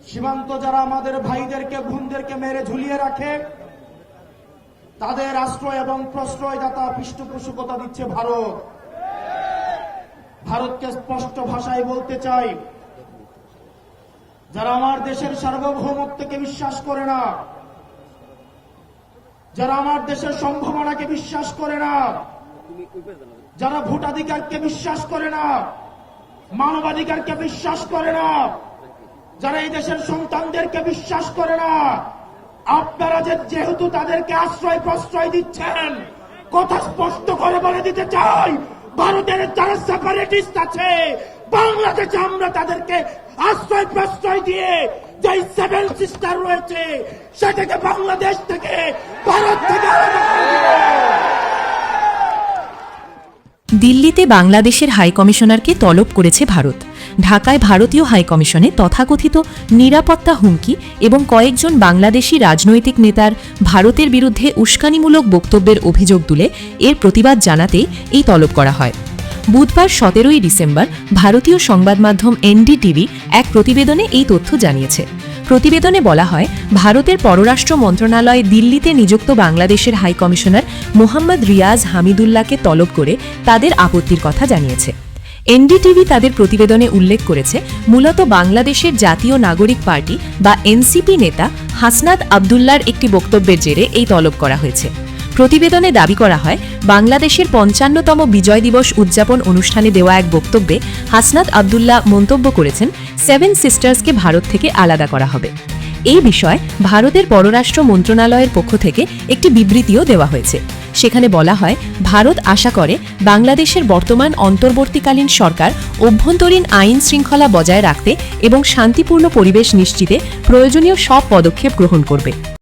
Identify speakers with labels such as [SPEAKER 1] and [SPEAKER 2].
[SPEAKER 1] সীমান্ত যারা আমাদের ভাইদেরকে বোনদেরকে মেরে ঝুলিয়ে রাখে, তাদের আশ্রয় এবং প্রশ্রয়দাতা পৃষ্ঠপোষকতা দিচ্ছে ভারত। ভারতকে স্পষ্ট ভাষায় বলতে চাই, যারা আমার দেশের সার্বভৌমত্বকে বিশ্বাস করে না, যারা আমার দেশের সম্ভাবনাকে বিশ্বাস করে না, যারা ভোটাধিকারকে বিশ্বাস করে না, মানবাধিকারকে বিশ্বাস করে না, যারা এই দেশের সন্তানদেরকে বিশ্বাস করে না, আপনারা যেহেতু তাদেরকে আশ্রয় প্রশ্রয় দিচ্ছেন, কথা স্পষ্ট করে বলে দিতে চাই, ভারতের যারা সেপারেটিস্ট আছে বাংলাদেশে আমরা তাদেরকে আশ্রয় প্রশ্রয় দিয়ে যে সেভেন সিস্টার রয়েছে সেটাকে বাংলাদেশ থেকে, ভারত থেকে আলাদা করে দেব।
[SPEAKER 2] দিল্লিতে বাংলাদেশের হাইকমিশনারকে তলব করেছে ভারত। ঢাকায় ভারতীয় হাইকমিশনে তথাকথিত নিরাপত্তা হুমকি এবং কয়েকজন বাংলাদেশি রাজনৈতিক নেতার ভারতের বিরুদ্ধে উস্কানিমূলক বক্তব্যের অভিযোগ তুলে এর প্রতিবাদ জানাতেই এই তলব করা হয়। বুধবার 17 ডিসেম্বর ভারতীয় সংবাদ মাধ্যম এনডিটিভি এক প্রতিবেদনে এই তথ্য জানিয়েছে। প্রতিবেদনে বলা হয়, ভারতের পররাষ্ট্র মন্ত্রণালয় দিল্লিতে নিযুক্ত বাংলাদেশের হাইকমিশনার মোহাম্মদ রিয়াজ হামিদুল্লাহকে তলব করে তাদের আপত্তির কথা জানিয়েছে। এনডিটিভি তাদের প্রতিবেদনে উল্লেখ করেছে, মূলত বাংলাদেশের জাতীয় নাগরিক পার্টি বা এনসিপি নেতা হাসনাত আবদুল্লার একটি বক্তব্যের জেরে এই তলব করা হয়েছে। প্রতিবেদনে দাবি করা হয়, বাংলাদেশের 55তম বিজয় দিবস উদযাপন অনুষ্ঠানে দেওয়া এক বক্তব্যে হাসনাত আবদুল্লাহ মন্তব্য করেছেন, সেভেন সিস্টার্সকে ভারত থেকে আলাদা করা হবে। এই বিষয়ে ভারতের পররাষ্ট্র মন্ত্রণালয়ের পক্ষ থেকে একটি বিবৃতিও দেওয়া হয়েছে। সেখানে বলা হয়, ভারত আশা করে বাংলাদেশের বর্তমান অন্তর্বর্তীকালীন সরকার অভ্যন্তরীণ আইন শৃঙ্খলা বজায় রাখতে এবং শান্তিপূর্ণ পরিবেশ নিশ্চিতে প্রয়োজনীয় সব পদক্ষেপ গ্রহণ করবে।